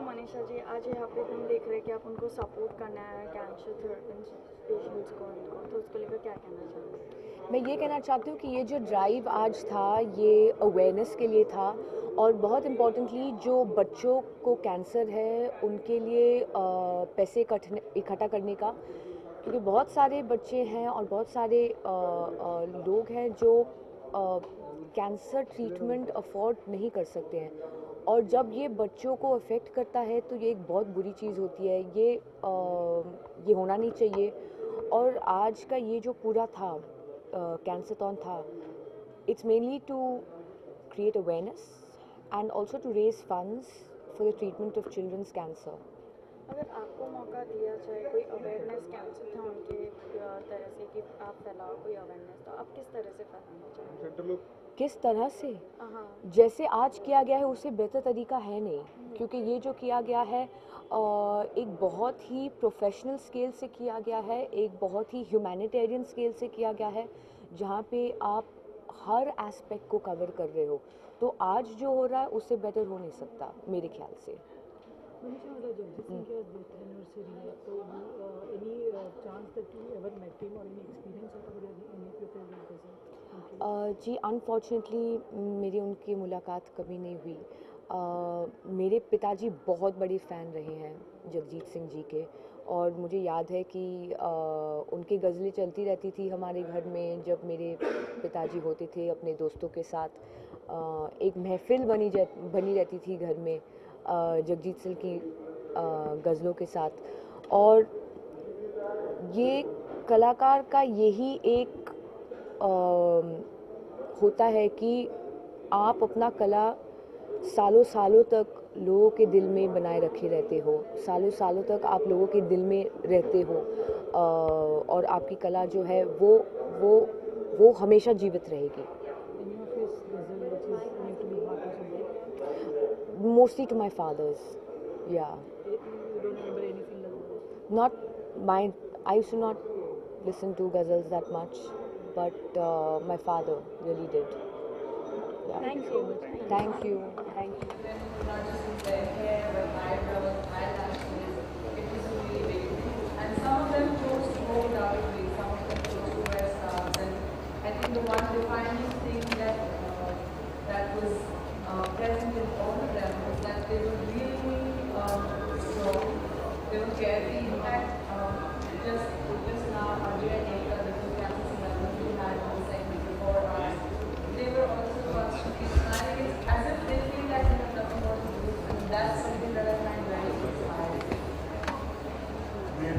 मनीषा जी, आज यहाँ पे हम देख रहे हैं कि आप उनको सपोर्ट करना है कैंसर पेशेंट्स को उनको, तो उसको लेकर क्या कहना चाहेंगे? मैं ये कहना चाहती हूँ कि ये जो ड्राइव आज था ये अवेयरनेस के लिए था और बहुत इम्पॉर्टेंटली जो बच्चों को कैंसर है उनके लिए पैसे इकट्ठा करने का, क्योंकि बहुत सारे बच्चे हैं और बहुत सारे लोग हैं जो कैंसर ट्रीटमेंट अफोर्ड नहीं कर सकते हैं और जब ये बच्चों को अफेक्ट करता है तो ये एक बहुत बुरी चीज़ होती है। ये होना नहीं चाहिए। और आज का ये जो पूरा था कैंसरथॉन था, it's mainly to create awareness and also to raise funds for the treatment of children's cancer. अगर आपको मौका दिया जाए कोई अवेयरनेस कैंसर था उनके तरह से कि आप फैलाओ कोई अवेयरनेस, तो आप किस तरह से फैलाना चाहेंगे? किस तरह से? हाँ, जैसे आज किया गया है उससे बेहतर तरीका है नहीं, क्योंकि ये जो किया गया है एक बहुत ही प्रोफेशनल स्केल से किया गया है, एक बहुत ही ह्यूमैनिटेरियन स्केल से किया गया है, जहाँ पे आप हर एस्पेक्ट को कवर कर रहे हो। तो आज जो हो रहा है उससे बेटर हो नहीं सकता मेरे ख्याल से। Manisha, Jagdish Singh has death anniversary है, तो any chance that you ever met him or any experience out of any of your favorite person? जी अनफॉर्चुनेटली मेरी उनकी मुलाकात कभी नहीं हुई। मेरे पिताजी बहुत बड़े फ़ैन रहे हैं जगजीत सिंह जी के और मुझे याद है कि उनकी गज़लें चलती रहती थी हमारे घर में जब मेरे पिताजी होते थे अपने दोस्तों के साथ। एक महफ़िल बनी रहती थी घर में जगजीत सिंह की गज़लों के साथ। और ये कलाकार का यही एक होता है कि आप अपना कला सालों सालों तक लोगों के दिल में बनाए रखे रहते हो, सालों सालों तक आप लोगों के दिल में रहते हो और आपकी कला जो है वो हमेशा जीवित रहेगी। Mostly to my father's, yeah. You don't remember anything like that? Not my, I used to not listen to ghazals that much, but my father really did. Yeah. Thank you so much. Thank you. Thank you. Not just their hair, but eyebrows, eyelashes, it was really big. And some of them chose to go without a wig, some of them chose to wear scarves. And I think the one defining thing that was present in all of them was that they were really strong, they were carefree. In fact, just now, Ajay and Ekta, the two cancer celebrities we had on the segment before us, they were also constantly smiling. It's as if they feel that they have nothing more to do, and that's something that I find very inspiring.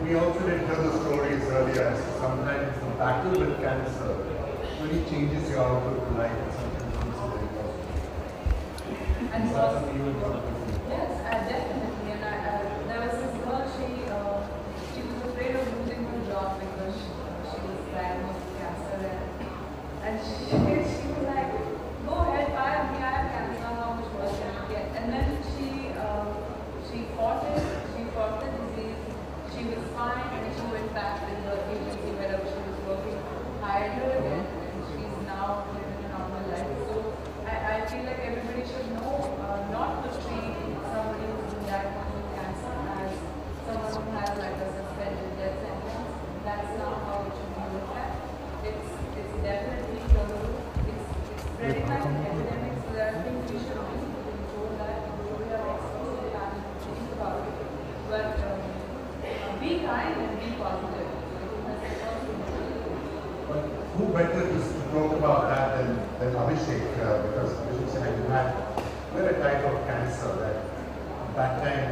We also did hear the stories earlier. Sometimes the battle with cancer really changes your outlook to life and sometimes it's very positive. And Is that something you would want to do? yes, definitely. And there was this girl, she was afraid of losing her job because she was diagnosed with cancer. And she was like, go ahead, fire me, I have cancer, how much worse can it get? And then she fought it, she fought the disease, she was fine, and she went back to the agency wherever she was working, hired her again, and she's now living a normal life. So I feel like everybody should know not to treat somebody who's been diagnosed with cancer as someone who has like a suspended death sentence. That's not how it should be looked at. It's definitely curable. It's spreading like an epidemic, so there are things we should do to control that. We are exposed to that and think about it. But be kind and be positive. That's the first thing. But who better to talk about that than Abhishek? Because Abhishek said you had a type of cancer that at that time,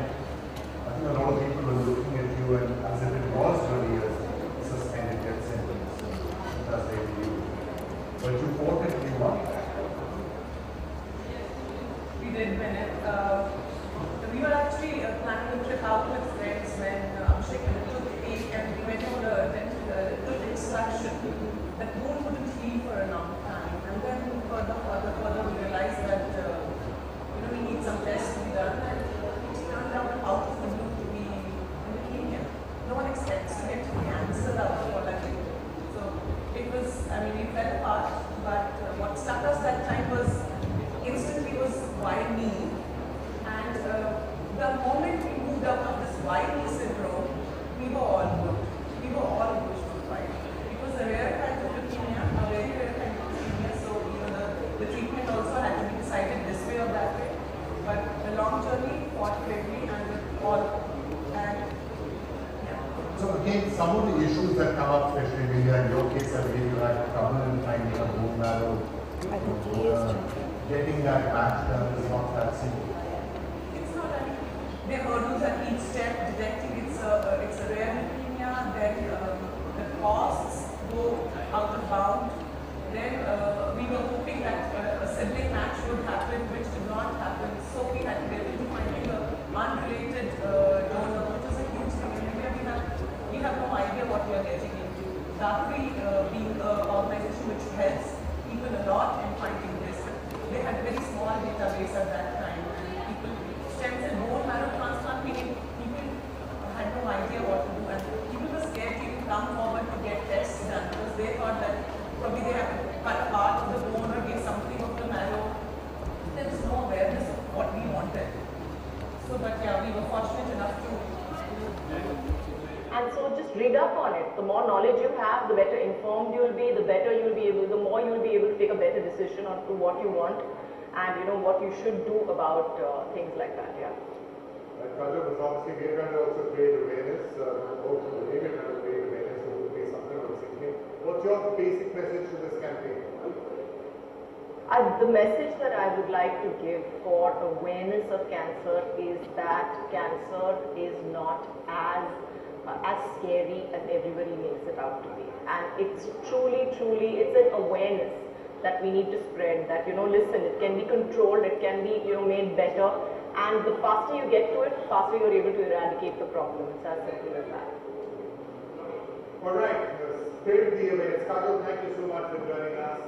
I think a lot of people were looking at you and as if it was really a suspended death sentence. That's they believe. But you fought it and you won. We did win it. We were actually planning a trip out with friends when Abhishek took ache and we went on took instruction that Moon wouldn't heal for a long time. And then further we realized that we need some tests to be done. And it turned out out of the blue to be leukemia. No one expects to get cancer out of what I did. So it was, we fell apart, but what stuck us that time was instantly was why me? And the moment White syndrome, we were all good. We were all pushed to fight. It was a rare kind of leukemia, a very rare kind of leukemia, so the treatment also had to be decided this way or that way. But the long journey fought bravely and with all. And yeah. So again, some of the issues that come up, especially in India, in your case, I believe you had trouble in finding a bone marrow. I think he is Getting that match done is not that simple. It's not that there are hurdles at each step, detecting it's a rare leukemia, then the costs go out of bound. Then we were hoping that a sibling match would happen, which did not happen. So we had to get into finding an unrelated donor, which is a huge thing. In India, we have no idea what we are getting into. Dakri being an organization which helps people a lot in finding this. They had a very small database at that time. People, stem cell bone marrow transplant, people had no idea what to do, and people were scared to even come forward to get tests done because they thought that probably they have to cut a part of the bone or give something of the marrow. There was no awareness of what we wanted. So, but yeah, we were fortunate enough to. And so just read up on it. The more knowledge you have, the better informed you'll be, the more you'll be able to take a better decision on to what you want and what you should do about things like that, yeah. Kajal, because obviously we are going to also create awareness, both from the way we're trying to create awareness, so we'll be something on sickness. What's your basic message to this campaign? The message that I would like to give for awareness of cancer is that cancer is not as scary as everybody makes it out to be, and it's truly it's an awareness that we need to spread, that listen, it can be controlled, it can be made better, and the faster you get to it, the faster you're able to eradicate the problem. It's as simple as that. All right, spread the awareness. Kajal, thank you so much for joining us.